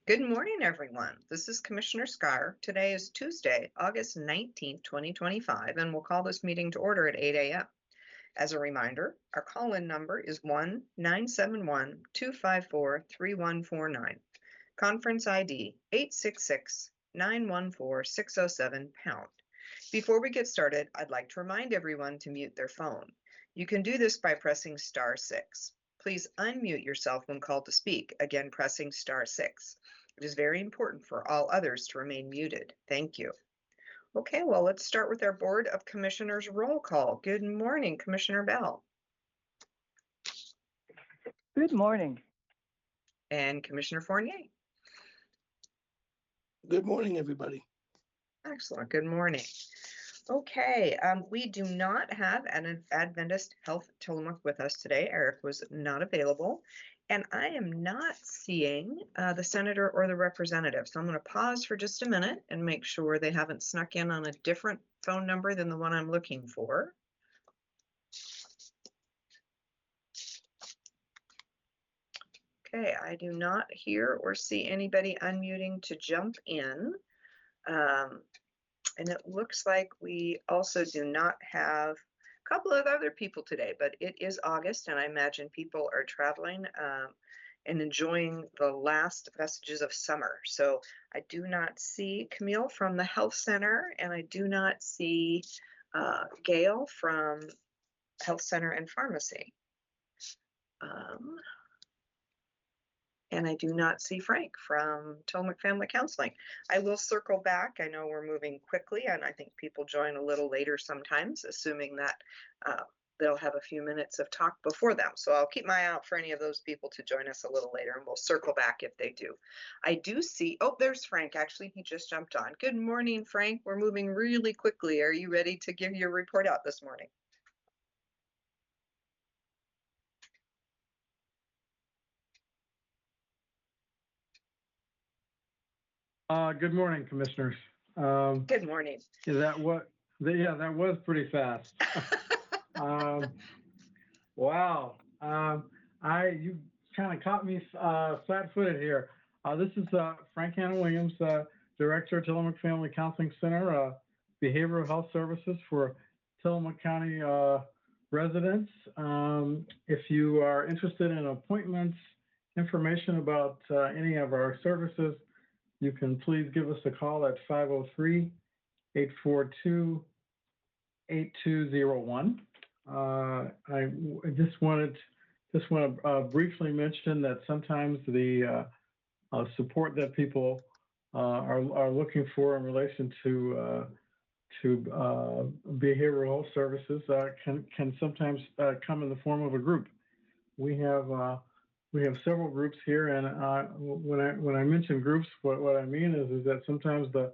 Good morning, everyone. This is Commissioner Scar. Today is Tuesday, August 19th, 2025, and we'll call this meeting to order at 8 a.m. As a reminder, our call-in number is 1-971-254-3149. Conference ID 866-914-607#. Before we get started, I'd like to remind everyone to mute their phone. You can do this by pressing *6. Please unmute yourself when called to speak, again pressing *6. It is very important for all others to remain muted. Thank you. Okay, well, let's start with our Board of Commissioners roll call. Good morning, Commissioner Bell. Good morning. And Commissioner Fournier. Good morning, everybody. Excellent. Good morning. Okay, we do not have an Adventist Health Tillamook with us today. Eric was not available, and I am not seeing the senator or the representative. So I'm going to pause for just a minute and make sure they haven't snuck in on a different phone number than the one I'm looking for. Okay, I do not hear or see anybody unmuting to jump in. And it looks like we also do not have a couple of other people today, but it is August, and I imagine people are traveling and enjoying the last vestiges of summer. So I do not see Camille from the Health Center, and I do not see Gail from Health Center and Pharmacy. And I do not see Frank from Tillamook Family Counseling. I will circle back. I know we're moving quickly, and I think people join a little later sometimes, assuming that they'll have a few minutes of talk before them. So I'll keep my eye out for any of those people to join us a little later, and we'll circle back if they do. I do see, oh, there's Frank. Actually, he just jumped on. Good morning, Frank. We're moving really quickly. Are you ready to give your report out this morning? Good morning, Commissioners. Good morning. That was pretty fast. Wow. You kind of caught me flat-footed here. This is Frank Hanna Williams, Director of Tillamook Family Counseling Center, Behavioral Health Services for Tillamook County residents. If you are interested in appointments, information about any of our services, you can please give us a call at 503-842-8201. I just want to briefly mention that sometimes the support that people are looking for in relation to behavioral health services can sometimes come in the form of a group. We have several groups here, and when I mention groups, what I mean is that sometimes the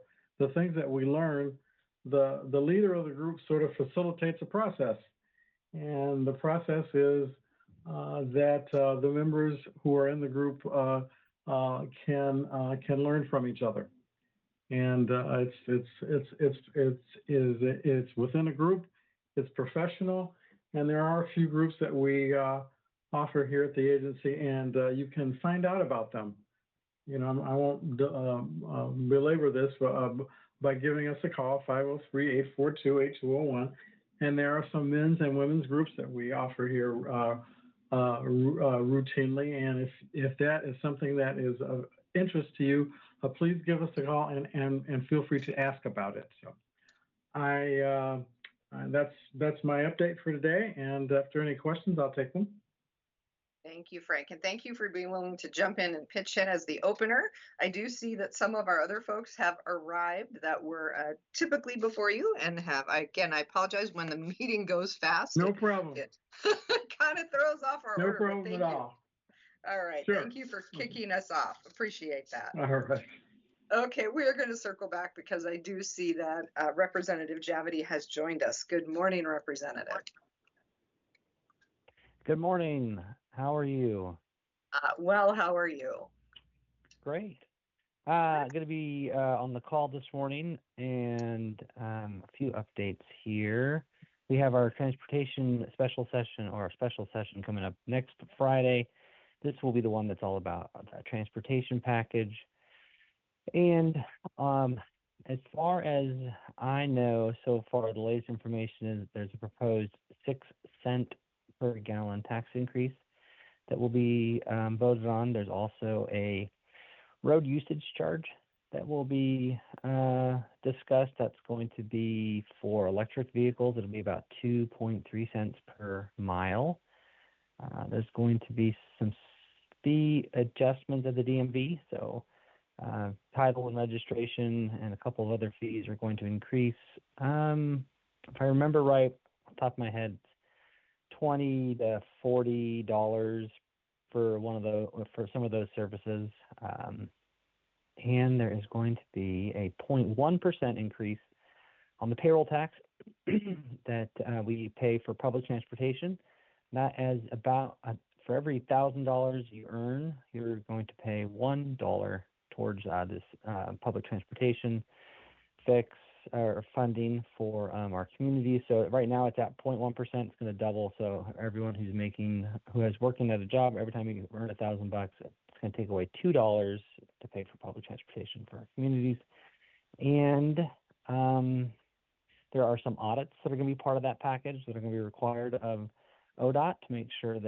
things that we learn, the leader of the group sort of facilitates a process, and the process is that the members who are in the group can learn from each other, and it's within a group, it's professional, and there are a few groups that we offer here at the agency, and you can find out about them. You know, I won't belabor this by giving us a call, 503-842-8201. And there are some men's and women's groups that we offer here routinely. And if that is something that is of interest to you, please give us a call and feel free to ask about it. So that's my update for today. And if there are any questions, I'll take them. Thank you, Frank, and thank you for being willing to jump in and pitch in as the opener. I do see that some of our other folks have arrived that were typically before you, and I apologize when the meeting goes fast. No problem. It kind of throws off our order. No problem at all. All right, sure. Thank you for kicking us off. Appreciate that. All right. Okay, we are going to circle back because I do see that Representative Javity has joined us. Good morning, Representative. Good morning. How are you? Well, how are you? Great. Going to be on the call this morning, and a few updates here. We have our transportation special session coming up next Friday. This will be the one that's all about a transportation package. And as far as I know so far, the latest information is there's a proposed 6 cent per gallon tax increase that will be voted on. There's also a road usage charge that will be discussed. That's going to be for electric vehicles. It'll be about 2.3 cents per mile. There's going to be some fee adjustments at the DMV. So title and registration and a couple of other fees are going to increase. If I remember right, off the top of my head, $20 to $40 for some of those services. And there is going to be a 0.1% increase on the payroll tax that we pay for public transportation. That as about for every $1,000 you earn, you're going to pay $1 towards this public transportation fix or funding for our community. So right now it's at 0.1%. It's going to double. So everyone who has working at a job, every time you earn $1,000, it's going to take away $2 to pay for public transportation for our communities. And there are some audits that are going to be part of that package that are going to be required of ODOT to make sure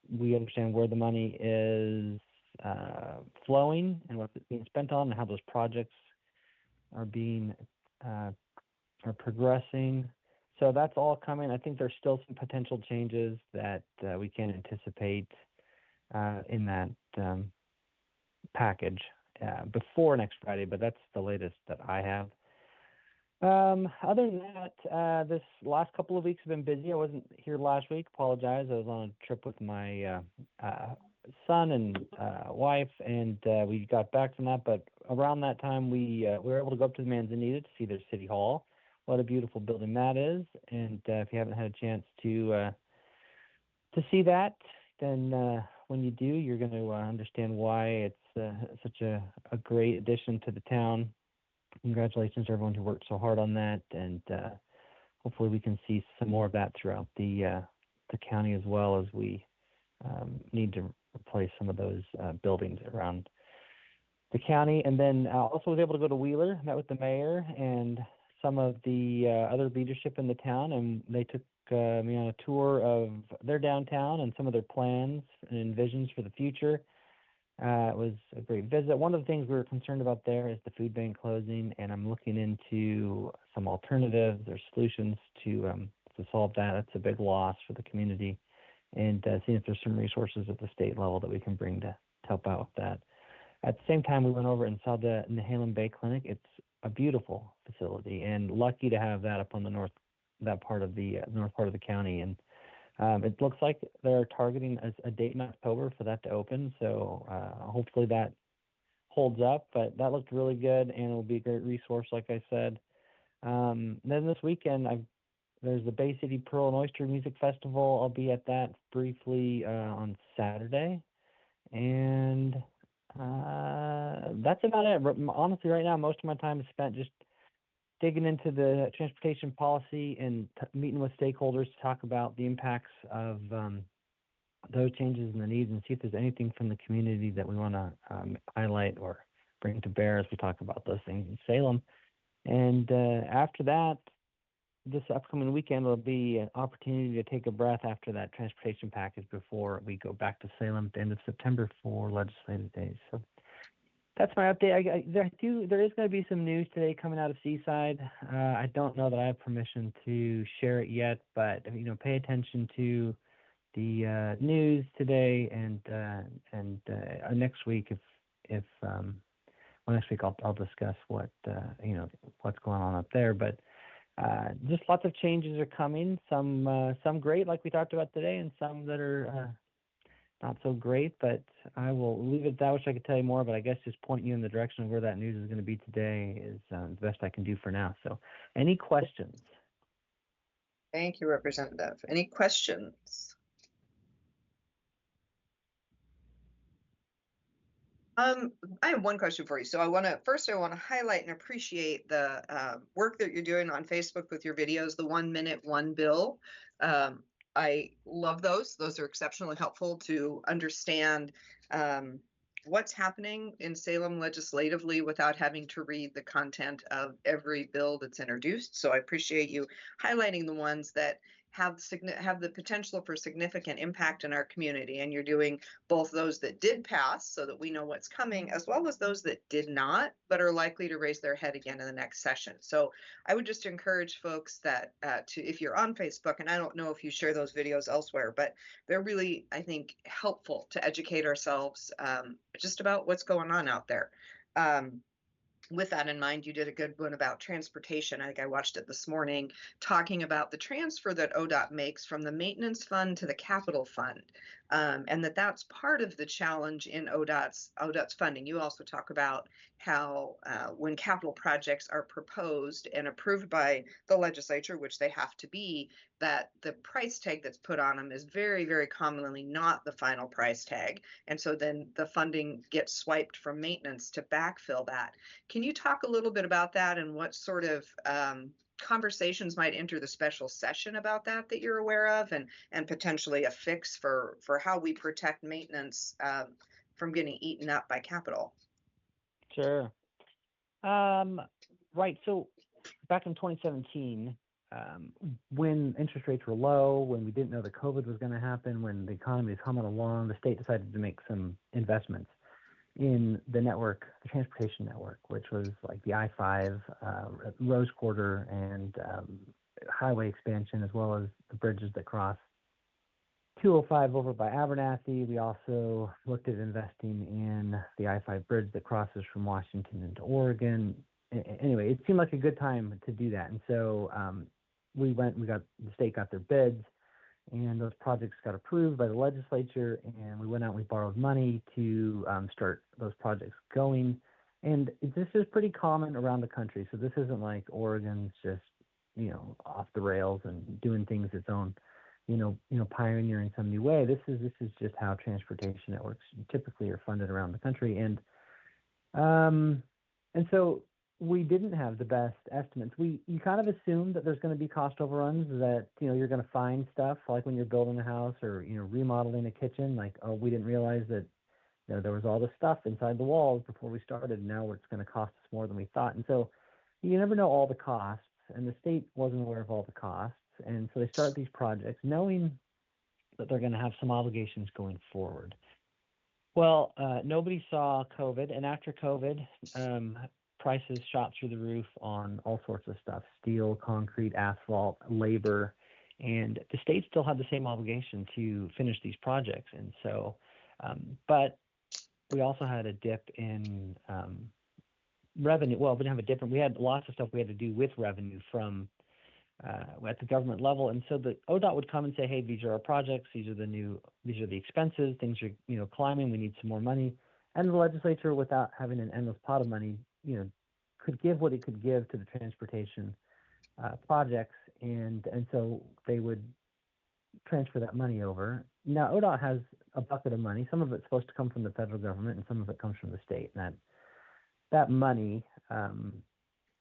we understand where the money is flowing and what it's being spent on and how those projects are progressing. So that's all coming. I think there's still some potential changes that we can anticipate in that package before next Friday, but that's the latest that I have. Other than that, this last couple of weeks have been busy. I wasn't here last week. Apologize. I was on a trip with my son and wife, and we got back from that. But around that time, we were able to go up to the Manzanita to see their city hall. What a beautiful building that is! And if you haven't had a chance to see that, then when you do, you're going to understand why it's such a great addition to the town. Congratulations to everyone who worked so hard on that, and hopefully we can see some more of that throughout the county, as well as we need to replace some of those buildings around the county. And then also was able to go to Wheeler, met with the mayor and some of the other leadership in the town, and they took me on a tour of their downtown and some of their plans and visions for the future. It was a great visit. One of the things we were concerned about there is the food bank closing, and I'm looking into some alternatives or solutions to solve that. It's a big loss for the community, and seeing if there's some resources at the state level that we can bring to help out with that. At the same time, we went over and saw the Nehalem Bay Clinic. It's a beautiful facility, and lucky to have that up on the north part of the county. And it looks like they're targeting a date in October for that to open. So hopefully that holds up. But that looked really good, and it'll be a great resource, like I said. Then this weekend, there's the Bay City Pearl and Oyster Music Festival. I'll be at that briefly on Saturday. And that's about it. Honestly, right now, most of my time is spent just digging into the transportation policy and meeting with stakeholders to talk about the impacts of those changes and the needs, and see if there's anything from the community that we want to highlight or bring to bear as we talk about those things in Salem. And after that, this upcoming weekend will be an opportunity to take a breath after that transportation package before we go back to Salem at the end of September for legislative days. So that's my update. There is going to be some news today coming out of Seaside. I don't know that I have permission to share it yet, but pay attention to the news today and next week. Next week I'll discuss what's going on up there. But just lots of changes are coming. Some great, like we talked about today, and some that are not so great, but I will leave it at that. I wish I could tell you more, but I guess just pointing you in the direction of where that news is going to be today is the best I can do for now. So any questions? Thank you, Representative. Any questions? I have one question for you. So I want to highlight and appreciate the work that you're doing on Facebook with your videos, the 1 minute, one bill. I love those. Those are exceptionally helpful to understand what's happening in Salem legislatively without having to read the content of every bill that's introduced. So I appreciate you highlighting the ones that have the potential for significant impact in our community. And you're doing both those that did pass so that we know what's coming, as well as those that did not, but are likely to raise their head again in the next session. So I would just encourage folks that if you're on Facebook, and I don't know if you share those videos elsewhere, but they're really, I think, helpful to educate ourselves just about what's going on out there. With that in mind, you did a good one about transportation. I think I watched it this morning, talking about the transfer that ODOT makes from the maintenance fund to the capital fund, and that's part of the challenge in ODOT's funding. You also talk about how when capital projects are proposed and approved by the legislature, which they have to be, that the price tag that's put on them is very, very commonly not the final price tag. And so then the funding gets swiped from maintenance to backfill that. Can you talk a little bit about that and what sort of conversations might enter the special session about that you're aware of, and potentially a fix for how we protect maintenance from getting eaten up by capital? Sure. Right. So back in 2017, when interest rates were low, when we didn't know that COVID was going to happen, when the economy was humming along, the state decided to make some investments in the network, the transportation network, which was like the I-5, Rose Quarter, and highway expansion, as well as the bridges that cross 205 over by Abernathy. We also looked at investing in the I-5 bridge that crosses from Washington into Oregon. Anyway, it seemed like a good time to do that. And so the state got their bids, and those projects got approved by the legislature, and we went out and we borrowed money to start those projects going. And this is pretty common around the country. So this isn't like Oregon's just, off the rails and doing things its own, pioneering some new way. This is just how transportation networks typically are funded around the country. And so we didn't have the best estimates. You kind of assume that there's going to be cost overruns, that you're going to find stuff like when you're building a house or remodeling a kitchen, like, oh, we didn't realize that there was all this stuff inside the walls before we started. Now it's going to cost us more than we thought. And so you never know all the costs, and the state wasn't aware of all the costs. And so they start these projects knowing that they're going to have some obligations going forward. Well, nobody saw COVID, and after COVID, prices shot through the roof on all sorts of stuff: steel, concrete, asphalt, labor, and the state still had the same obligation to finish these projects. And so, but we also had a dip in revenue. Well, we didn't have a dip. We had lots of stuff we had to do with revenue from at the government level. And so the ODOT would come and say, hey, these are our projects. These are the expenses. Things are, climbing. We need some more money. And the legislature, without having an endless pot of money, could give what it could give to the transportation projects, and so they would transfer that money over. Now, ODOT has a bucket of money. Some of it's supposed to come from the federal government, and some of it comes from the state. And that money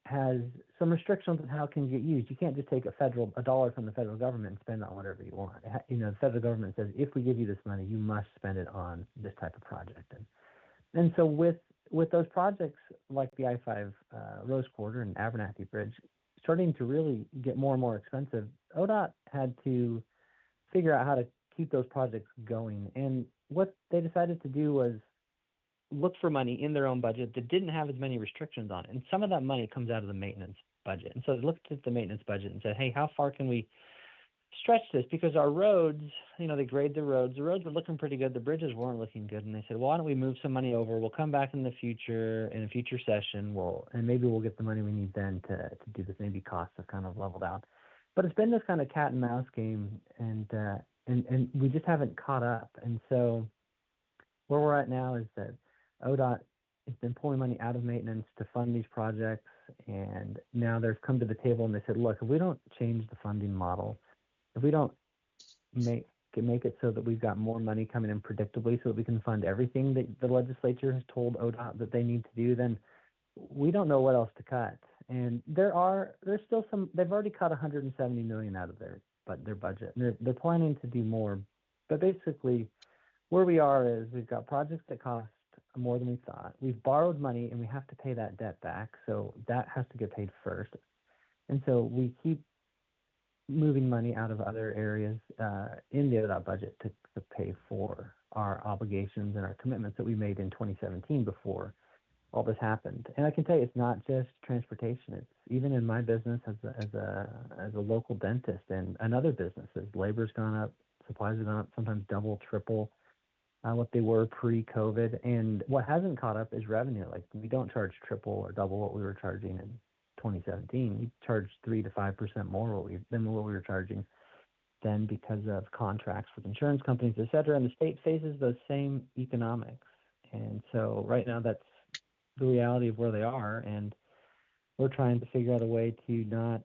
has some restrictions on how it can get used. You can't just take a dollar from the federal government and spend it on whatever you want. The federal government says, if we give you this money, you must spend it on this type of project. And so with those projects like the I-5 Rose Quarter and Abernathy Bridge starting to really get more and more expensive, ODOT had to figure out how to keep those projects going. And what they decided to do was look for money in their own budget that didn't have as many restrictions on it. And some of that money comes out of the maintenance budget. And so they looked at the maintenance budget and said, hey, how far can we stretch this? Because our roads, they grade the roads. The roads were looking pretty good. The bridges weren't looking good. And they said, well, why don't we move some money over? We'll come back in a future session. And maybe we'll get the money we need then to do this. Maybe costs have kind of leveled out. But it's been this kind of cat and mouse game, and we just haven't caught up. And so where we're at now is that ODOT has been pulling money out of maintenance to fund these projects. And now they've come to the table and they said, look, if we don't change the funding model, if we don't make it so that we've got more money coming in predictably so that we can fund everything that the legislature has told ODOT that they need to do, then we don't know what else to cut. And there's still they've already cut $170 million out of their budget. And they're planning to do more. But basically where we are is we've got projects that cost more than we thought. We've borrowed money and we have to pay that debt back. So that has to get paid first. And so we keep moving money out of other areas in the ODOT budget to pay for our obligations and our commitments that we made in 2017 before all this happened. And I can tell you, it's not just transportation. It's even in my business as a local dentist and other businesses. Labor's gone up, supplies have gone up, sometimes double, triple what they were pre-COVID. And what hasn't caught up is revenue. Like, we don't charge triple or double what we were charging in 2017. We charge 3 to 5% more than what we were charging then because of contracts with insurance companies, et cetera. And the state faces those same economics. And so right now, that's the reality of where they are, and we're trying to figure out a way to not,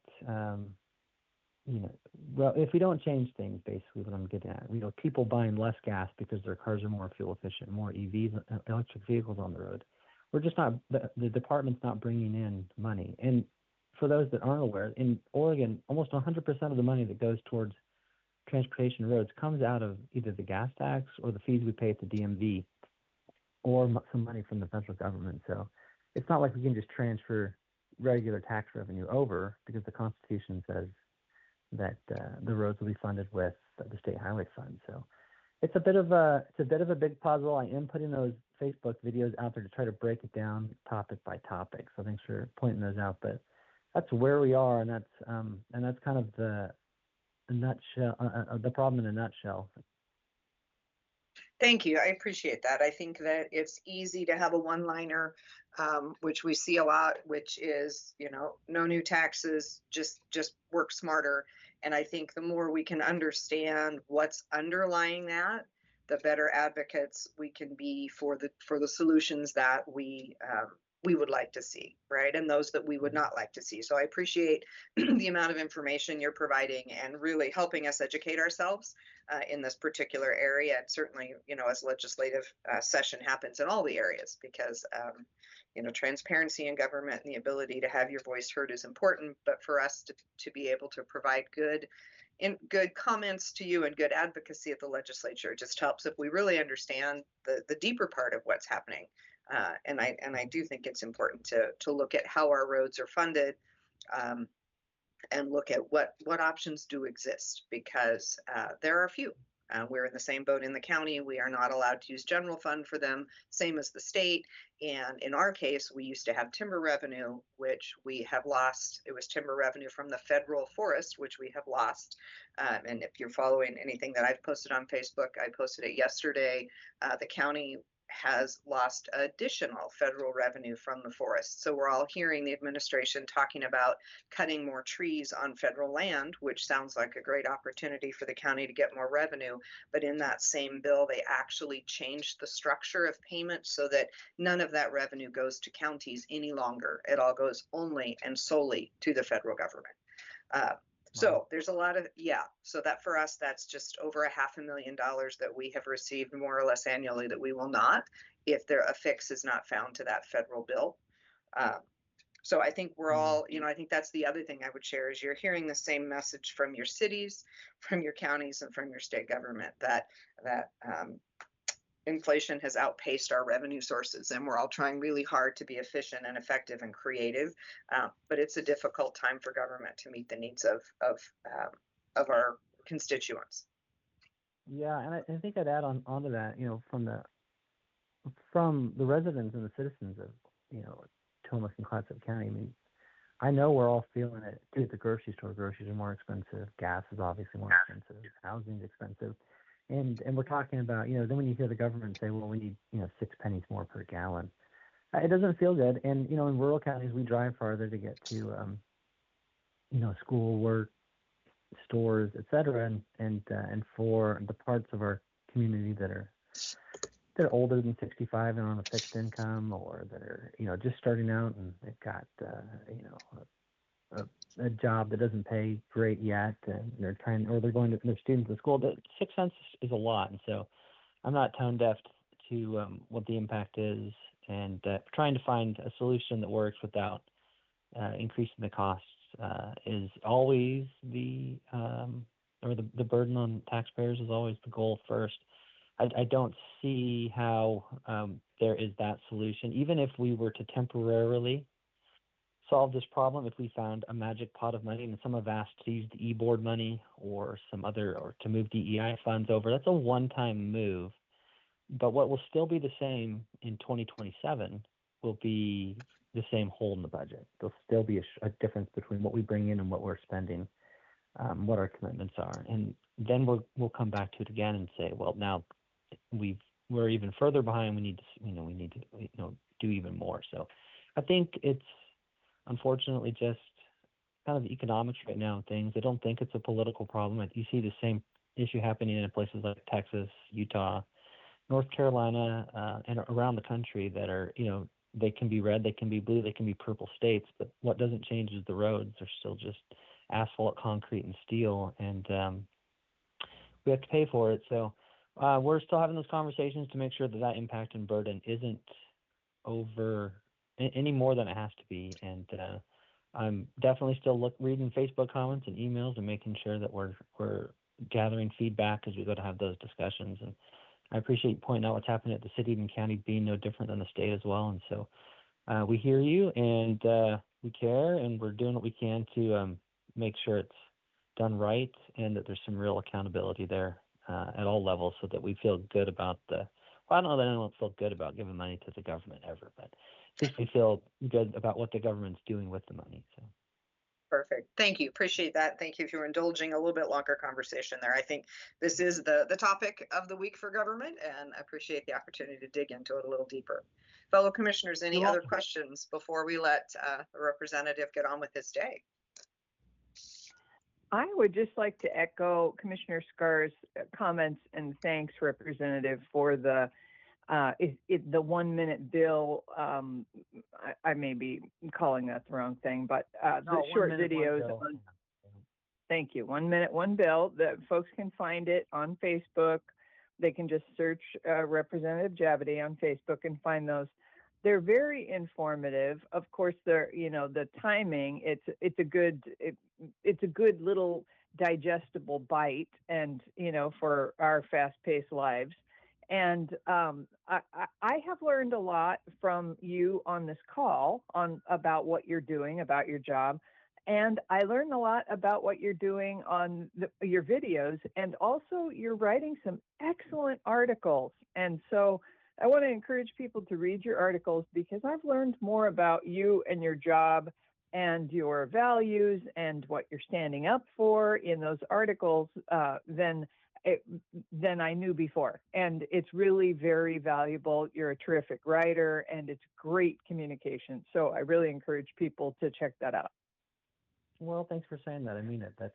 well, if we don't change things, basically what I'm getting at, people buying less gas because their cars are more fuel efficient, more EVs, electric vehicles on the road. We're just not, the department's not bringing in money. And for those that aren't aware, in Oregon, almost 100% of the money that goes towards transportation roads comes out of either the gas tax or the fees we pay at the DMV, or some money from the federal government. So it's not like we can just transfer regular tax revenue over, because the Constitution says that the roads will be funded with the state highway fund. So it's a bit of a big puzzle. I am putting those Facebook videos out there to try to break it down topic by topic. So thanks for pointing those out. But that's where we are, and that's kind of the nutshell, the problem in a nutshell. Thank you. I appreciate that. I think that it's easy to have a one-liner, which we see a lot, which is, no new taxes, just work smarter. And I think the more we can understand what's underlying that, the better advocates we can be for the solutions that we would like to see, right? And those that we would not like to see. So I appreciate the amount of information you're providing and really helping us educate ourselves in this particular area. And certainly, as legislative session happens in all the areas, because, transparency in government and the ability to have your voice heard is important. But for us to be able to provide good comments to you and good advocacy at the legislature, it just helps if we really understand the deeper part of what's happening. And I do think it's important to look at how our roads are funded, and look at what options do exist, because there are a few. We're in the same boat in the county. We are not allowed to use general fund for them, same as the state. And in our case, we used to have timber revenue, which we have lost. It was timber revenue from the federal forest, which we have lost. And if you're following anything that I've posted on Facebook, I posted it yesterday. The county has lost additional federal revenue from the forest. So we're all hearing the administration talking about cutting more trees on federal land, which sounds like a great opportunity for the county to get more revenue. But in that same bill, they actually changed the structure of payment so that none of that revenue goes to counties any longer. It all goes only and solely to the federal government. So there's a lot of, so that for us, that's just over $500,000 that we have received more or less annually that we will not, if a fix is not found to that federal bill. So I think we're all, I think that's the other thing I would share is you're hearing the same message from your cities, from your counties, and from your state government that inflation has outpaced our revenue sources, and we're all trying really hard to be efficient and effective and creative. But it's a difficult time for government to meet the needs of our constituents. Yeah, and I think I'd add onto that, from the residents and the citizens of, Tillamook and Clatsop County. I mean, I know we're all feeling it too at the grocery store. Groceries are more expensive. Gas is obviously more expensive. Housing's expensive. And we're talking about, then when you hear the government say, well, we need, 6 pennies more per gallon, it doesn't feel good. And, in rural counties, we drive farther to get to, school, work, stores, et cetera. And for the parts of our community they're older than 65 and on a fixed income, or that are, just starting out and they've got, a job that doesn't pay great yet, and they're going to their students to school. 6 cents is a lot, and so I'm not tone deaf to what the impact is, and trying to find a solution that works without increasing the costs is always the burden on taxpayers is always the goal first. I don't see how there is that solution. Even if we were to temporarily solve this problem, if we found a magic pot of money, and some have asked to use the e-board money or some other, or to move DEI funds over, that's a one-time move. But what will still be the same in 2027 will be the same hole in the budget. There'll still be a difference between what we bring in and what we're spending, what our commitments are, and then we'll come back to it again and say, well, now we're even further behind. We need to do even more. So I think it's unfortunately just kind of economics right now and things. I don't think it's a political problem. You see the same issue happening in places like Texas, Utah, North Carolina, and around the country that are, they can be red, they can be blue, they can be purple states, but what doesn't change is the roads are still just asphalt, concrete, and steel, and we have to pay for it. So we're still having those conversations to make sure that impact and burden isn't over any more than it has to be. And I'm definitely still reading Facebook comments and emails and making sure that we're gathering feedback as we go to have those discussions. And I appreciate you pointing out what's happening at the city and county being no different than the state as well. And so we hear you, and we care, and we're doing what we can to make sure it's done right and that there's some real accountability there at all levels, so that we feel good about well, I don't know that anyone feels good about giving money to the government ever, but at least we feel good about what the government's doing with the money. So. Perfect. Thank you. Appreciate that. Thank you for indulging a little bit longer conversation there. I think this is the topic of the week for government, and I appreciate the opportunity to dig into it a little deeper. Fellow commissioners, any other questions before we let the representative get on with his day? I would just like to echo Commissioner Scar's comments and thanks, Representative, for the 1 minute bill. I may be calling that the wrong thing, but the short videos. Thank you. 1 minute, one bill. That folks can find it on Facebook. They can just search Representative Javide on Facebook and find those. They're very informative. Of course, the timing. It's a good little digestible bite, and for our fast-paced lives. And I have learned a lot from you on this call about what you're doing, about your job. And I learned a lot about what you're doing on your videos, and also you're writing some excellent articles. And so I want to encourage people to read your articles, because I've learned more about you and your job and your values and what you're standing up for in those articles than I knew before. And it's really very valuable. You're a terrific writer, and it's great communication. So I really encourage people to check that out. Well, thanks for saying that. I mean it. That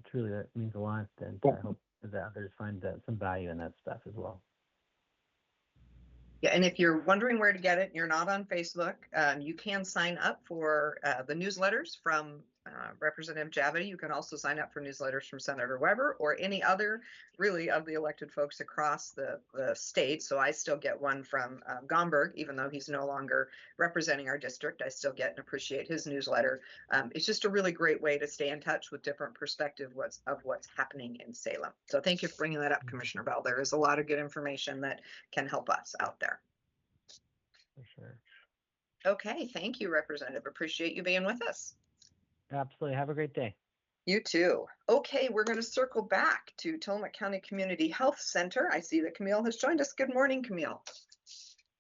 truly, that means a lot. And I hope that others find some value in that stuff as well. Yeah, and if you're wondering where to get it, you're not on Facebook, you can sign up for the newsletters from Representative Javide. You can also sign up for newsletters from Senator Weber or any other, really, of the elected folks across the state. So I still get one from Gomberg, even though he's no longer representing our district. I still get and appreciate his newsletter. It's just a really great way to stay in touch with different perspectives of what's happening in Salem. So thank you for bringing that up, Commissioner Bell. There is a lot of good information that can help us out there. For sure. Okay, thank you, Representative. Appreciate you being with us. Absolutely. Have a great day. You too. Okay, we're going to circle back to Tillamook County Community Health Center. I see that Camille has joined us. Good morning, Camille.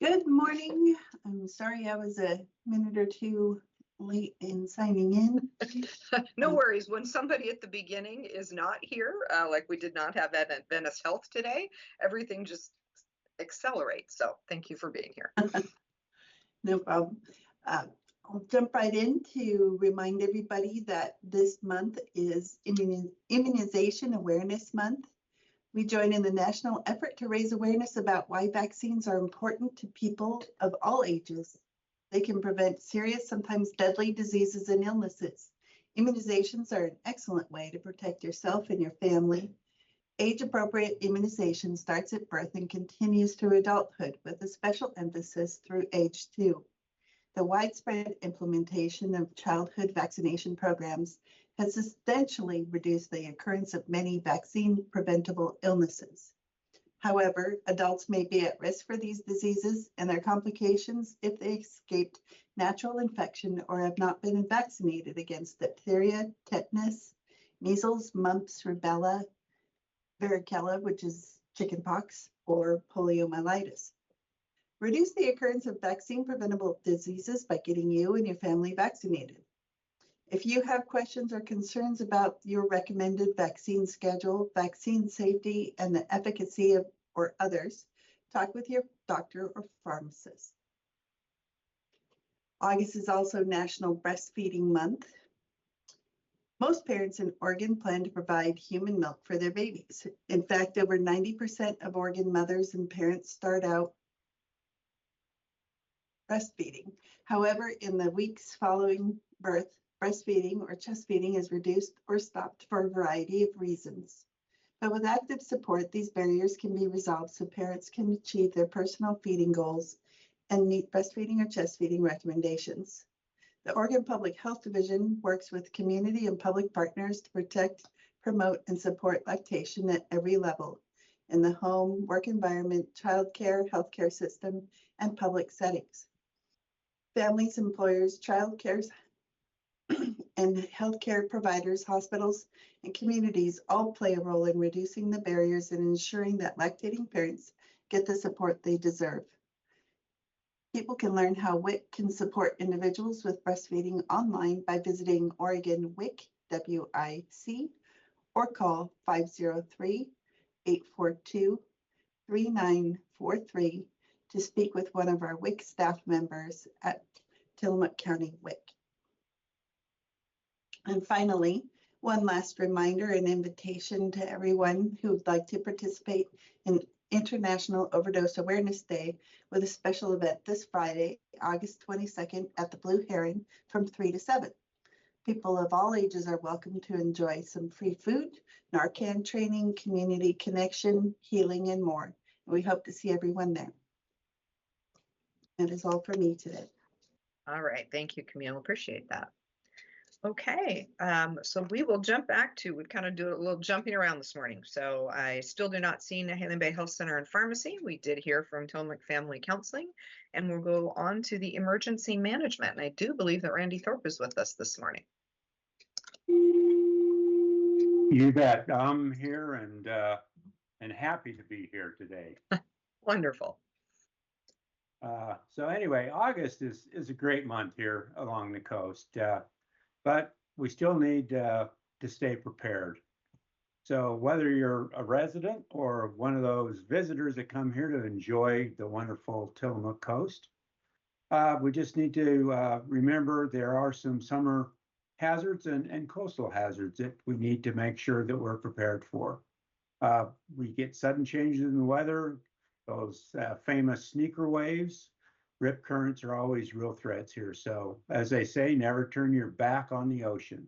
Good morning. I'm sorry I was a minute or two late in signing in. No worries. When somebody at the beginning is not here, like we did not have at Venice Health today, everything just accelerates. So thank you for being here. No problem. I'll jump right in to remind everybody that this month is Immunization Awareness Month. We join in the national effort to raise awareness about why vaccines are important to people of all ages. They can prevent serious, sometimes deadly diseases and illnesses. Immunizations are an excellent way to protect yourself and your family. Age-appropriate immunization starts at birth and continues through adulthood, with a special emphasis through age 2. The widespread implementation of childhood vaccination programs has substantially reduced the occurrence of many vaccine-preventable illnesses. However, adults may be at risk for these diseases and their complications if they escaped natural infection or have not been vaccinated against diphtheria, tetanus, measles, mumps, rubella, varicella, which is chickenpox, or poliomyelitis. Reduce the occurrence of vaccine-preventable diseases by getting you and your family vaccinated. If you have questions or concerns about your recommended vaccine schedule, vaccine safety, and the efficacy of or others, talk with your doctor or pharmacist. August is also National Breastfeeding Month. Most parents in Oregon plan to provide human milk for their babies. In fact, over 90% of Oregon mothers and parents start out breastfeeding. However, in the weeks following birth, breastfeeding or chest feeding is reduced or stopped for a variety of reasons. But with active support, these barriers can be resolved so parents can achieve their personal feeding goals and meet breastfeeding or chest feeding recommendations. The Oregon Public Health Division works with community and public partners to protect, promote, and support lactation at every level in the home, work environment, childcare, healthcare system, and public settings. Families, employers, childcare, and healthcare providers, hospitals, and communities all play a role in reducing the barriers and ensuring that lactating parents get the support they deserve. People can learn how WIC can support individuals with breastfeeding online by visiting Oregon WIC, W-I-C, or call 503-842-3943 to speak with one of our WIC staff members at Tillamook County WIC. And finally, one last reminder and invitation to everyone who would like to participate in International Overdose Awareness Day with a special event this Friday, August 22nd at the Blue Heron from 3 to 7. People of all ages are welcome to enjoy some free food, Narcan training, community connection, healing, and more. We hope to see everyone there. That is all for me today. All right, thank you, Camille. Appreciate that. Okay, so we will jump back to, we kind of do a little jumping around this morning. So I still do not see Nehalem Bay Health Center and Pharmacy. We did hear from Tillamook Family Counseling, and we'll go on to the emergency management. And I do believe that Randy Thorpe is with us this morning. You bet. I'm here and happy to be here today. Wonderful. So anyway, August is a great month here along the coast, but we still need to stay prepared. So whether you're a resident or one of those visitors that come here to enjoy the wonderful Tillamook coast, we just need to remember there are some summer hazards and coastal hazards that we need to make sure that we're prepared for. We get sudden changes in the weather, those famous sneaker waves, rip currents are always real threats here. So as they say, never turn your back on the ocean.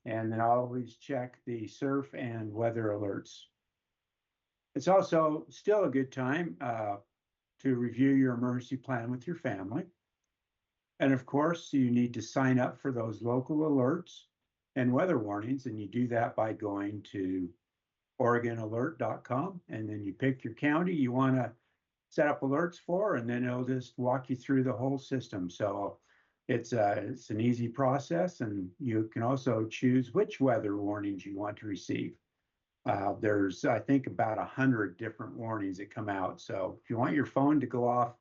And then always check the surf and weather alerts. It's also still a good time to review your emergency plan with your family. And of course, you need to sign up for those local alerts and weather warnings, and you do that by going to OregonAlert.com, and then you pick your county you want to set up alerts for, and then it'll just walk you through the whole system. So it's an easy process, and you can also choose which weather warnings you want to receive. There's, I think, about 100 different warnings that come out. So if you want your phone to go off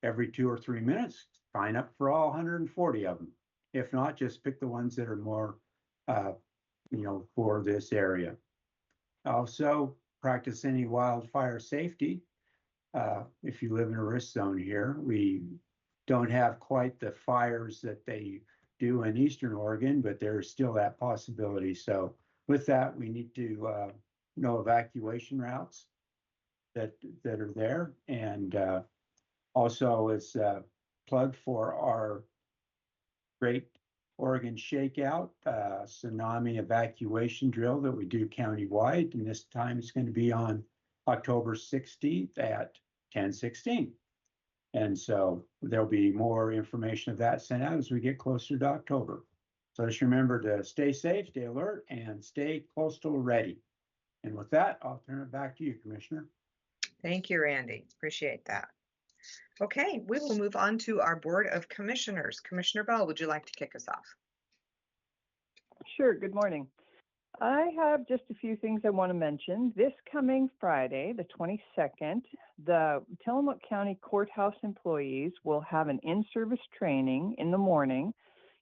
every 2 or 3 minutes, sign up for all 140 of them. If not, just pick the ones that are more, for this area. Also, practice any wildfire safety. If you live in a risk zone here, we don't have quite the fires that they do in Eastern Oregon, but there's still that possibility. So with that, we need to know evacuation routes that are there. And also it's plugged for our Great Oregon Shakeout tsunami evacuation drill that we do countywide. And this time it's going to be on October 16th at 10:16. And so there'll be more information of that sent out as we get closer to October. So just remember to stay safe, stay alert, and stay coastal ready. And with that, I'll turn it back to you, Commissioner. Thank you, Randy. Appreciate that. Okay, we will move on to our Board of Commissioners. Commissioner Bell, would you like to kick us off? Sure, good morning. I have just a few things I want to mention. This coming Friday, the 22nd, the Tillamook County Courthouse employees will have an in-service training in the morning,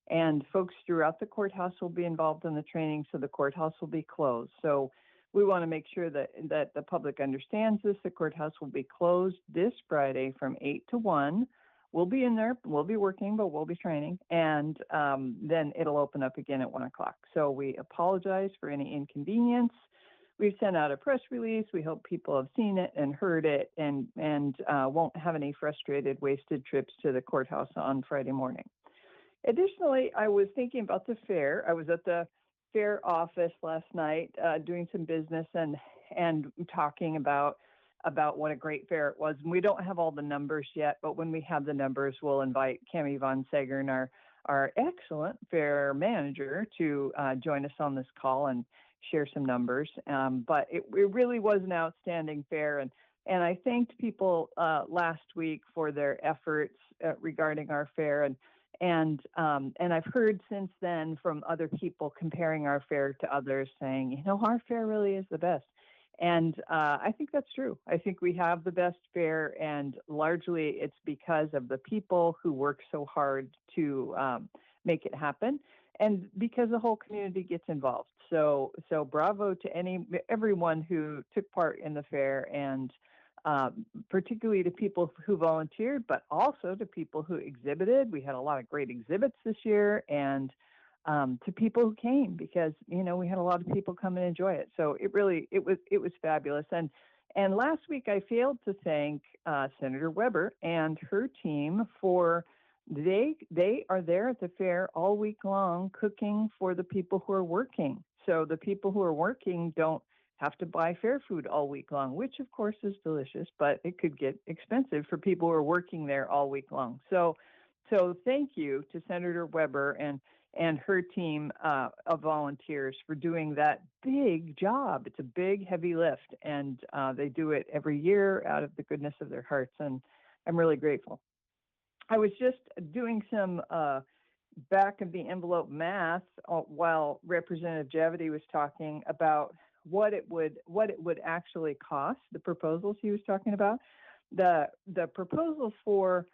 and folks throughout the courthouse will be involved in the training, so the courthouse will be closed. So we want to make sure that the public understands this. The courthouse will be closed this Friday from 8 to 1. We'll be in there, we'll be working, but we'll be training. And then it'll open up again at 1 o'clock. So we apologize for any inconvenience. We've sent out a press release. We hope people have seen it and heard it and won't have any frustrated, wasted trips to the courthouse on Friday morning. Additionally, I was thinking about the fair. I was at the fair office last night doing some business and talking about what a great fair it was. And we don't have all the numbers yet, but when we have the numbers, we'll invite Cami Von Sagern, our excellent fair manager, to join us on this call and share some numbers. But it really was an outstanding fair. And I thanked people last week for their efforts regarding our fair. And I've heard since then from other people comparing our fair to others, saying, our fair really is the best. And I think that's true. I think we have the best fair, and largely it's because of the people who work so hard to make it happen, and because the whole community gets involved. So bravo to everyone who took part in the fair, and particularly to people who volunteered, but also to people who exhibited. We had a lot of great exhibits this year, and to people who came, because we had a lot of people come and enjoy it. So it was fabulous. And last week I failed to thank Senator Weber and her team for they are there at the fair all week long cooking for the people who are working. So the people who are working don't have to buy fair food all week long, which of course is delicious, but it could get expensive for people who are working there all week long. So thank you to Senator Weber and her team of volunteers for doing that big job. It's a big, heavy lift, and they do it every year out of the goodness of their hearts, and I'm really grateful. I was just doing some back of the envelope math while Representative Javity was talking about what it would actually cost, the proposals he was talking about. The proposal for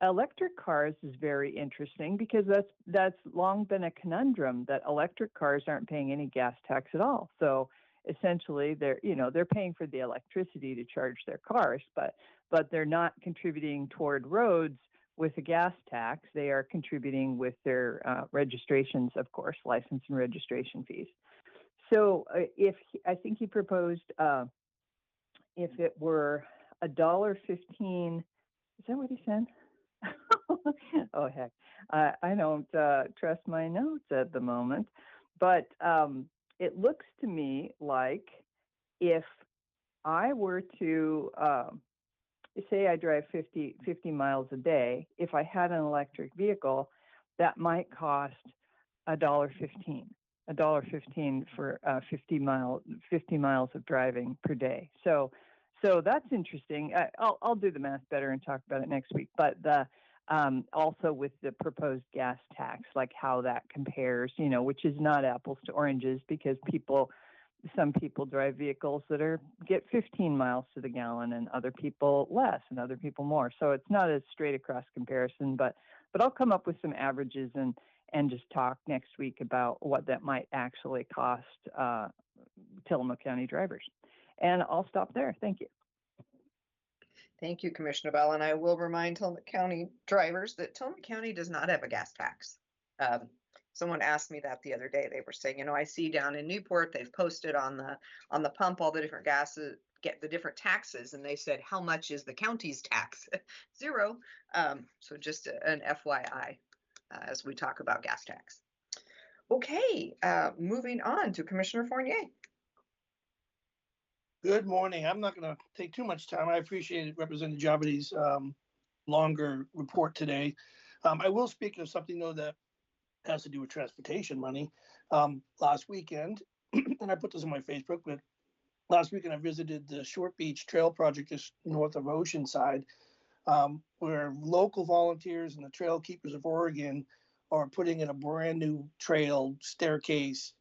electric cars is very interesting, because that's long been a conundrum, that electric cars aren't paying any gas tax at all. So essentially they're paying for the electricity to charge their cars, but they're not contributing toward roads with a gas tax. They are contributing with their registrations, of course, license and registration fees. So I think he proposed if it were $1.15, is that what he said? Oh, heck. I don't trust my notes at the moment, but it looks to me like if I were to, say I drive 50 miles a day, if I had an electric vehicle, that might cost $1.15 for 50 miles of driving per day. So that's interesting. I'll do the math better and talk about it next week. But also with the proposed gas tax, like how that compares, which is not apples to oranges, because some people drive vehicles that get 15 miles to the gallon, and other people less, and other people more. So it's not a straight across comparison. But I'll come up with some averages and just talk next week about what that might actually cost Tillamook County drivers. And I'll stop there. Thank you. Thank you, Commissioner Bell. And I will remind Tillamook County drivers that Tillamook County does not have a gas tax. Someone asked me that the other day. They were saying, I see down in Newport, they've posted on the pump all the different gases, get the different taxes. And they said, how much is the county's tax? 0. So just an FYI as we talk about gas tax. Okay, moving on to Commissioner Fournier. Good morning. I'm not going to take too much time. I appreciate Representative Javity's longer report today. I will speak of something, though, that has to do with transportation money. Last weekend, and I put this on my Facebook, but last weekend I visited the Short Beach Trail Project just north of Oceanside, where local volunteers and the Trail Keepers of Oregon are putting in a brand new trail, staircase,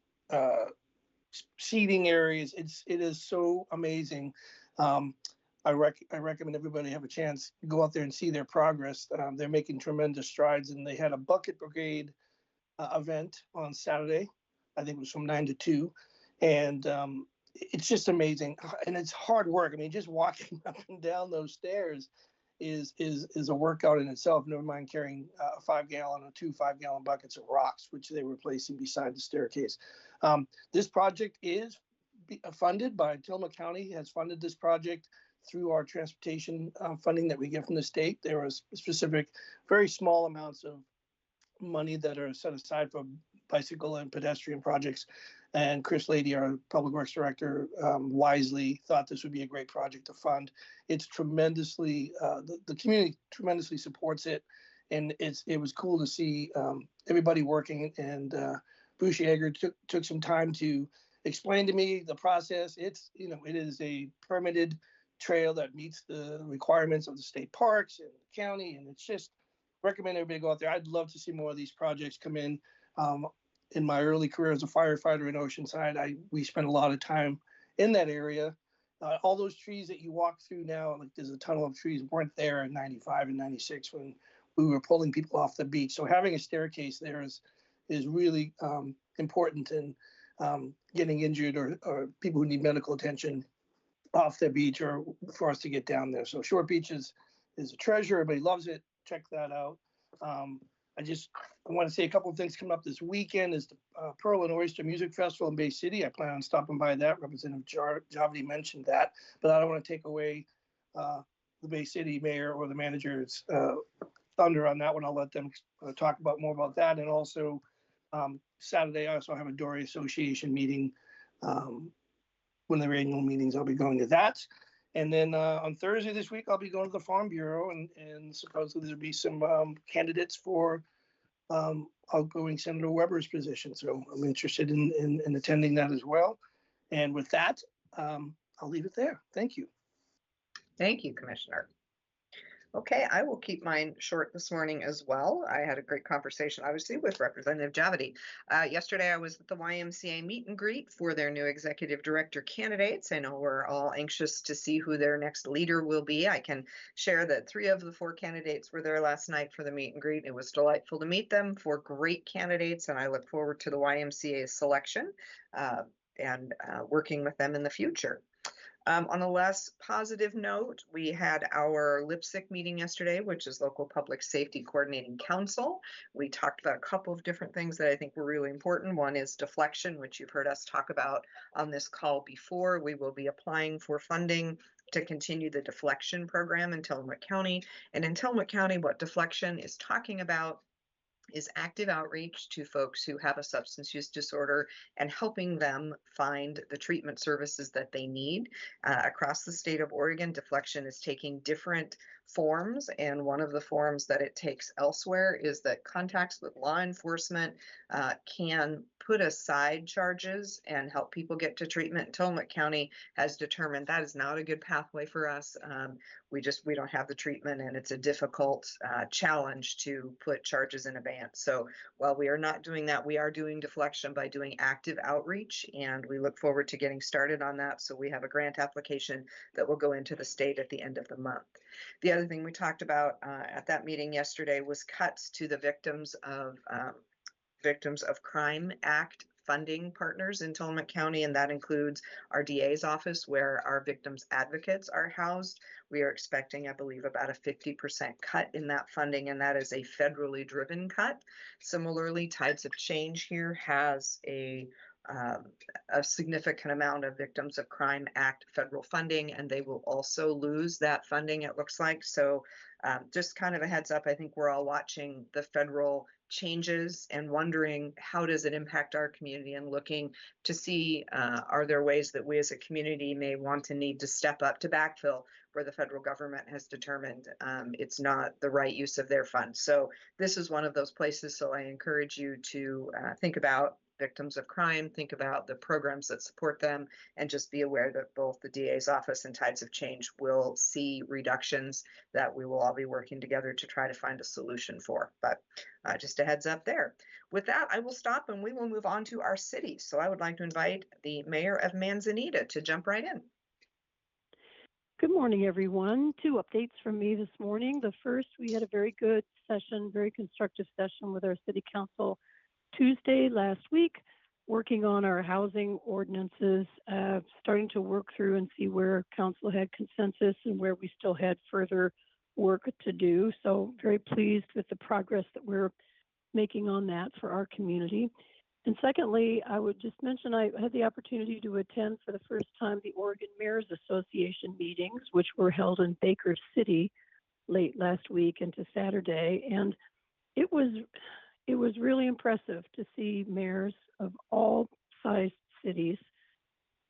seating areas. It is so amazing. I recommend everybody have a chance to go out there and see their progress. They're making tremendous strides, and they had a bucket brigade event on Saturday. I think it was from 9 to 2, and it's just amazing. And it's hard work. I mean, just walking up and down those stairs is a workout in itself. Never mind carrying a 5-gallon or 2 5-gallon buckets of rocks, which they were placing beside the staircase. This project is funded by Tillamook County. Has funded this project through our transportation funding that we get from the state. There was specific, very small amounts of money that are set aside for bicycle and pedestrian projects. And Chris Lady, our public works director, wisely thought this would be a great project to fund. It's tremendously, the community tremendously supports it. And it was cool to see everybody working. And Bruce Yeager took some time to explain to me the process. It is a permitted trail that meets the requirements of the state parks and the county. And it's just, recommend everybody go out there. I'd love to see more of these projects come in. In my early career as a firefighter in Oceanside, we spent a lot of time in that area. All those trees that you walk through now, like there's a tunnel of trees, weren't there in 95 and 96 when we were pulling people off the beach. So having a staircase there is really important in getting injured or people who need medical attention off the beach or for us to get down there. So Short Beach is a treasure. Everybody loves it. Check that out. I want to say a couple of things coming up this weekend is the Pearl and Oyster Music Festival in Bay City. I plan on stopping by that. Representative Javdi mentioned that, but I don't want to take away the Bay City mayor or the manager's thunder on that one. I'll let them talk about more about that. And also Saturday, I also have a Dory Association meeting. One of their annual meetings, I'll be going to that. And then on Thursday this week, I'll be going to the Farm Bureau, and supposedly there'll be some candidates for outgoing Senator Weber's position. So I'm interested in attending that as well. And with that, I'll leave it there. Thank you. Thank you, Commissioner. Okay, I will keep mine short this morning as well. I had a great conversation, obviously, with Representative Javdi. Yesterday, I was at the YMCA meet and greet for their new executive director candidates. I know we're all anxious to see who their next leader will be. I can share that 3 of the 4 candidates were there last night for the meet and greet. It was delightful to meet them, 4 great candidates, and I look forward to the YMCA selection and working with them in the future. On a less positive note, we had our LPSC meeting yesterday, which is Local Public Safety Coordinating Council. We talked about a couple of different things that I think were really important. One is deflection, which you've heard us talk about on this call before. We will be applying for funding to continue the deflection program in Tillamook County. And in Tillamook County, what deflection is talking about is active outreach to folks who have a substance use disorder and helping them find the treatment services that they need. Across the state of Oregon, deflection is taking different forms, and one of the forms that it takes elsewhere is that contacts with law enforcement can put aside charges and help people get to treatment. Tillamook County has determined that is not a good pathway for us. We don't have the treatment, and it's a difficult challenge to put charges in abeyance. So while we are not doing that, we are doing deflection by doing active outreach, and we look forward to getting started on that. So we have a grant application that will go into the state at the end of the month. The other thing we talked about at that meeting yesterday was cuts to the Victims of Crime Act funding partners in Tillamook County, and that includes our DA's office where our victims advocates are housed. We are expecting, I believe, about a 50% cut in that funding, and that is a federally driven cut. Similarly, Tides of Change here has a significant amount of Victims of Crime Act federal funding, and they will also lose that funding, it looks like. So just kind of a heads up, I think we're all watching the federal changes and wondering how does it impact our community, and looking to see are there ways that we as a community may want to need to step up to backfill where the federal government has determined it's not the right use of their funds. So this is one of those places. So I encourage you to think about victims of crime, think about the programs that support them, and just be aware that both the DA's office and Tides of Change will see reductions that we will all be working together to try to find a solution for. But just a heads up there. With that, I will stop and we will move on to our city. So I would like to invite the mayor of Manzanita to jump right in. Good morning, everyone. 2 updates from me this morning. The first, we had a very good session, very constructive session with our city council Tuesday last week, working on our housing ordinances, starting to work through and see where council had consensus and where we still had further work to do. So very pleased with the progress that we're making on that for our community. And secondly, I would just mention I had the opportunity to attend for the first time the Oregon Mayors Association meetings, which were held in Baker City late last week into Saturday. And it was really impressive to see mayors of all sized cities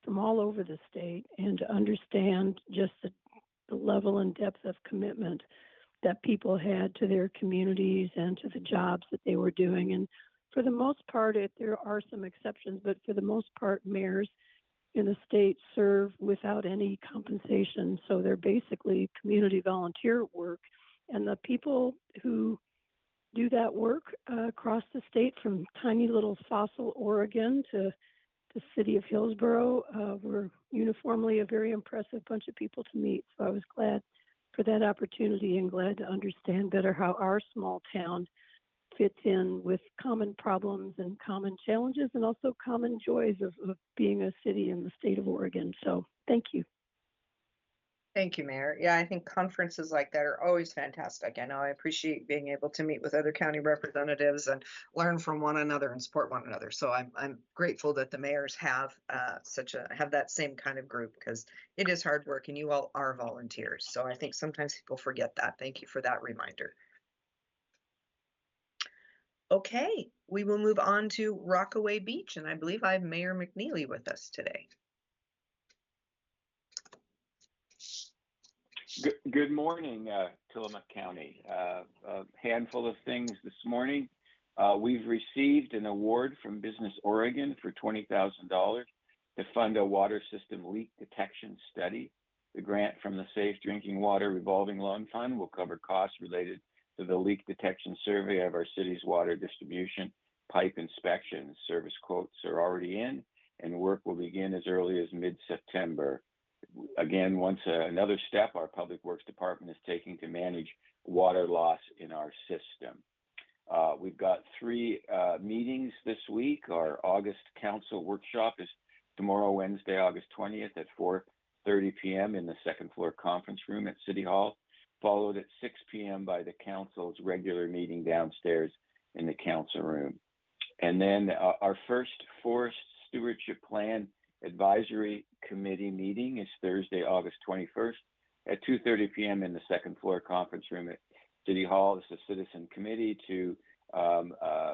from all over the state and to understand just the level and depth of commitment that people had to their communities and to the jobs that they were doing. And for the most part, there are some exceptions, but for the most part, mayors in the state serve without any compensation. So they're basically community volunteer work. And the people who do that work across the state, from tiny little Fossil, Oregon to the city of Hillsborough, were uniformly a very impressive bunch of people to meet. So I was glad for that opportunity and glad to understand better how our small town fits in with common problems and common challenges and also common joys of being a city in the state of Oregon. So thank you. Thank you, Mayor. Yeah, I think conferences like that are always fantastic. I know I appreciate being able to meet with other county representatives and learn from one another and support one another. So I'm grateful that the mayors have have that same kind of group, because it is hard work and you all are volunteers. So I think sometimes people forget that. Thank you for that reminder. Okay, we will move on to Rockaway Beach, and I believe I have Mayor McNeely with us today. Good morning, Tillamook County. A handful of things this morning. We've received an award from Business Oregon for $20,000 to fund a water system leak detection study. The grant from the Safe Drinking Water Revolving Loan Fund will cover costs related to the leak detection survey of our city's water distribution pipe inspections. Service quotes are already in, and work will begin as early as mid-September. Again, another step our Public Works Department is taking to manage water loss in our system. We've got 3 meetings this week. Our August council workshop is tomorrow, Wednesday, August 20th at 4:30 p.m. in the second floor conference room at City Hall, followed at 6 p.m. by the council's regular meeting downstairs in the council room. And then our first Forest Stewardship Plan Advisory Committee meeting is Thursday, August 21st at 2:30 p.m. in the second floor conference room at City Hall. This is a citizen committee to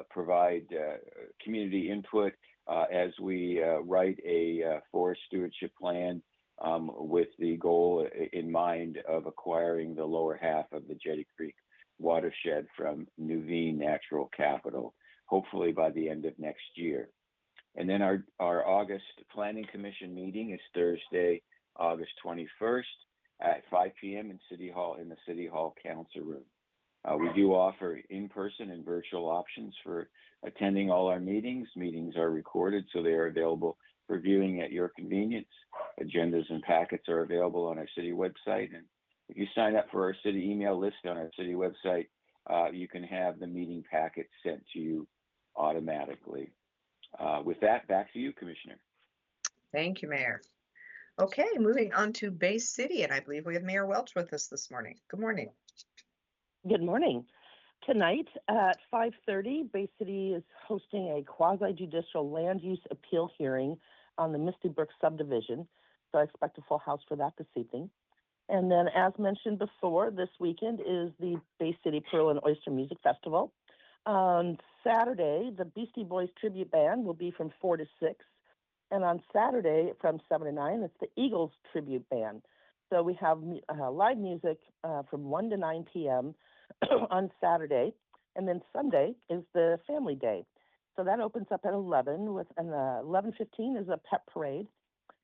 provide community input as we write a forest stewardship plan with the goal in mind of acquiring the lower half of the Jetty Creek watershed from Nuveen Natural Capital, hopefully by the end of next year. And then our August Planning Commission meeting is Thursday, August 21st at 5 p.m. in City Hall, in the City Hall Council Room. We do offer in-person and virtual options for attending all our meetings. Meetings are recorded, so they are available for viewing at your convenience. Agendas and packets are available on our city website. And if you sign up for our city email list on our city website, you can have the meeting packet sent to you automatically. With that, back to you, Commissioner. Thank you, Mayor. Okay, moving on to Bay City, and I believe we have Mayor Welch with us this morning. Good morning. Good morning. Tonight at 5:30, Bay City is hosting a quasi-judicial land use appeal hearing on the Misty Brook subdivision. So I expect a full house for that this evening. And then, as mentioned before, this weekend is the Bay City Pearl and Oyster Music Festival. On Saturday, the Beastie Boys tribute band will be from 4 to 6. And on Saturday from 7 to 9, it's the Eagles tribute band. So we have live music from 1 to 9 p.m. on Saturday. And then Sunday is the family day. So that opens up at 11 and 11:15 is a pep parade.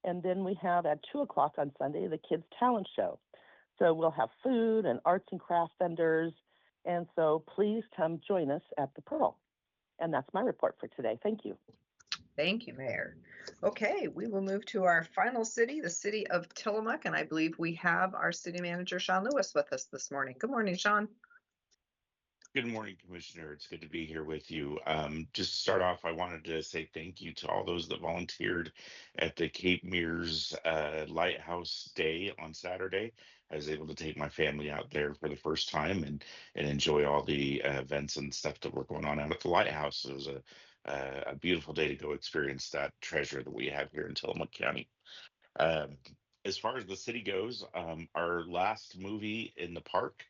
And then we have at 2 o'clock on Sunday, the Kids Talent Show. So we'll have food and arts and craft vendors. And so please come join us at the Pearl. And that's my report for today. Thank you. Thank you, Mayor. Okay, we will move to our final city, the city of Tillamook, and I believe we have our city manager, Sean Lewis, with us this morning. Good morning, Sean. Good morning, Commissioner. It's good to be here with you. Just to start off, I wanted to say thank you to all those that volunteered at the Cape Mears Lighthouse Day on Saturday. I was able to take my family out there for the first time and enjoy all the events and stuff that were going on out at the lighthouse. It was a beautiful day to go experience that treasure that we have here in Tillamook County. Um, as far as the city goes, our last movie in the park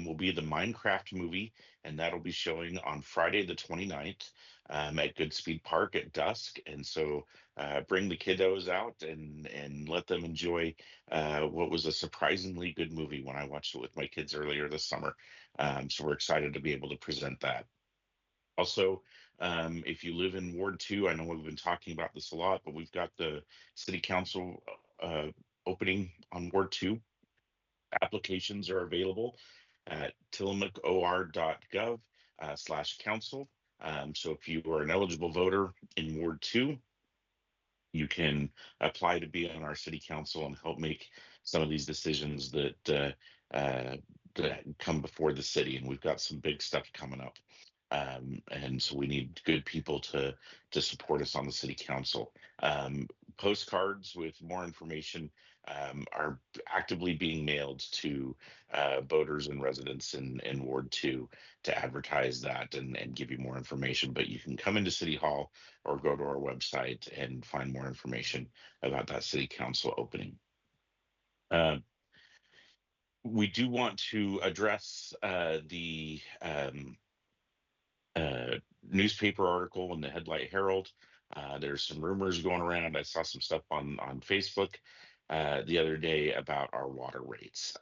will be the Minecraft movie, and that'll be showing on Friday the 29th at Goodspeed Park at dusk. And so bring the kiddos out and let them enjoy what was a surprisingly good movie when I watched it with my kids earlier this summer. So we're excited to be able to present that. Also, if you live in Ward 2, I know we've been talking about this a lot, but we've got the city council opening on Ward 2. Applications are available at tillamookor.gov/council. So if you are an eligible voter in Ward 2, you can apply to be on our city council and help make some of these decisions that come before the city. And we've got some big stuff coming up. And so we need good people to support us on the city council. Postcards with more information are actively being mailed to voters and residents in Ward 2 to advertise that and give you more information. But you can come into City Hall or go to our website and find more information about that city council opening. We do want to address the newspaper article in the Headlight Herald. There's some rumors going around. I saw some stuff on Facebook the other day about our water rates.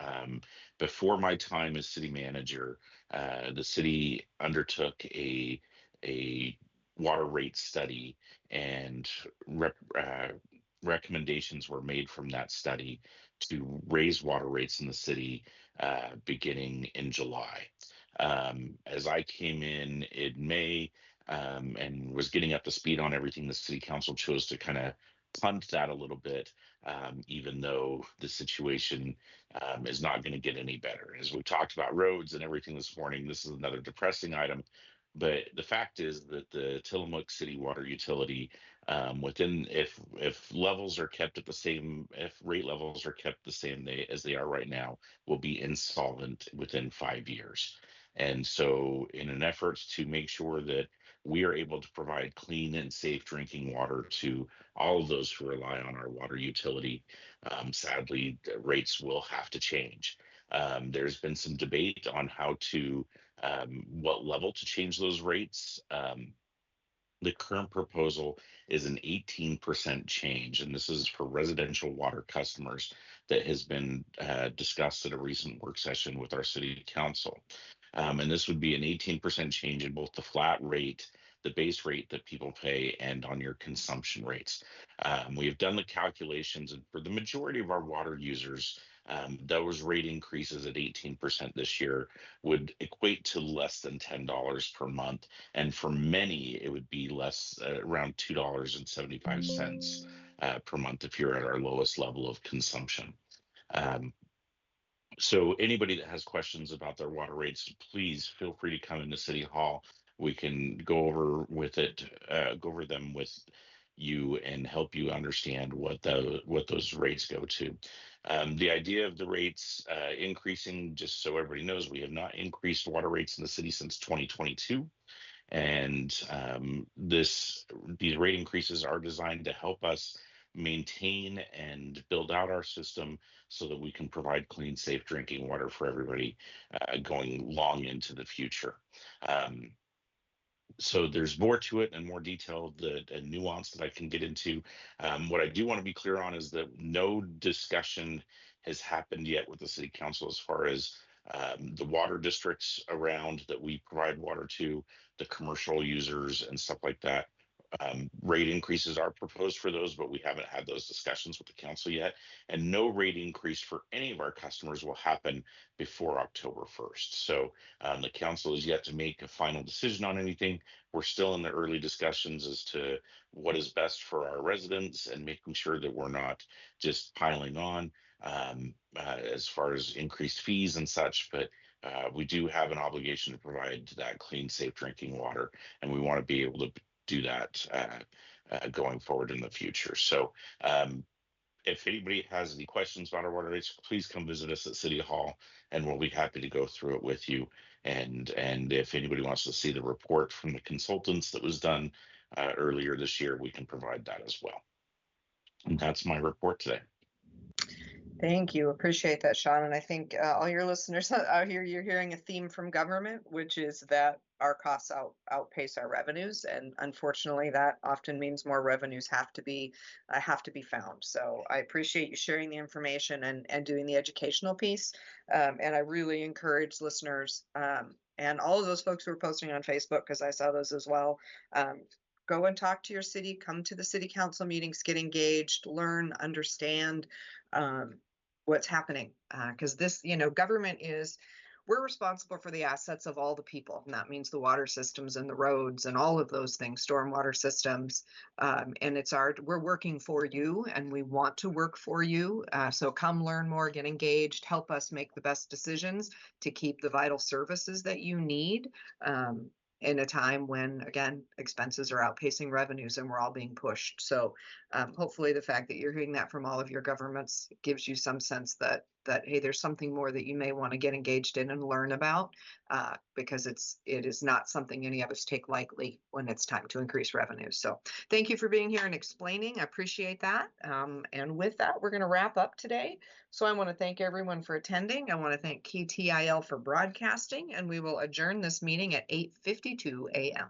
Before my time as city manager, the city undertook a water rate study, and recommendations were made from that study to raise water rates in the city beginning in July. As I came in May and was getting up to speed on everything, the city council chose to kind of punt that a little bit, even though the situation is not going to get any better. As we talked about roads and everything this morning, this is another depressing item. But the fact is that the Tillamook City Water Utility, if levels are kept at the same, if rate levels are kept the same as they are right now, will be insolvent within 5 years. And so in an effort to make sure that we are able to provide clean and safe drinking water to all of those who rely on our water utility, sadly, the rates will have to change. There's been some debate on what level to change those rates. The current proposal is an 18% change, and this is for residential water customers that has been discussed at a recent work session with our city council. And this would be an 18% change in both the flat rate, the base rate that people pay, and on your consumption rates. We have done the calculations, and for the majority of our water users, those rate increases at 18% this year would equate to less than $10 per month. And for many, it would be less, around $2.75 per month if you're at our lowest level of consumption. So anybody that has questions about their water rates, please feel free to come into City Hall. We can go over them with you and help you understand what those rates go to. The idea of the rates increasing, just so everybody knows, we have not increased water rates in the city since 2022. And these rate increases are designed to help us maintain and build out our system so that we can provide clean, safe drinking water for everybody going long into the future. So there's more to it and more detail and nuance that I can get into. What I do want to be clear on is that no discussion has happened yet with the city council as far as the water districts around that we provide water to, the commercial users and stuff like that. Rate increases are proposed for those, but we haven't had those discussions with the council yet. And no rate increase for any of our customers will happen before October 1st. So the council is yet to make a final decision on anything. We're still in the early discussions as to what is best for our residents and making sure that we're not just piling on as far as increased fees and such. But we do have an obligation to provide that clean, safe drinking water, and we want to be able to do that going forward in the future. So if anybody has any questions about our water rates, please come visit us at City Hall, and we'll be happy to go through it with you. And if anybody wants to see the report from the consultants that was done earlier this year, we can provide that as well. And that's my report today. Thank you. Appreciate that, Sean. And I think all your listeners out here, you're hearing a theme from government, which is that our costs outpace our revenues. And unfortunately, that often means more revenues have to be found. So I appreciate you sharing the information and doing the educational piece. And I really encourage listeners and all of those folks who are posting on Facebook, because I saw those as well. Go and talk to your city, come to the city council meetings, get engaged, learn, understand what's happening. Because this, government we're responsible for the assets of all the people. And that means the water systems and the roads and all of those things, stormwater systems. And we're working for you, and we want to work for you. So come learn more, get engaged, help us make the best decisions to keep the vital services that you need. In a time when, again, expenses are outpacing revenues and we're all being pushed. So hopefully the fact that you're hearing that from all of your governments gives you some sense that, hey, there's something more that you may want to get engaged in and learn about, because it is not something any of us take lightly when it's time to increase revenue. So thank you for being here and explaining. I appreciate that. And with that, we're going to wrap up today. So I want to thank everyone for attending. I want to thank KTIL for broadcasting, and we will adjourn this meeting at 8:52 a.m.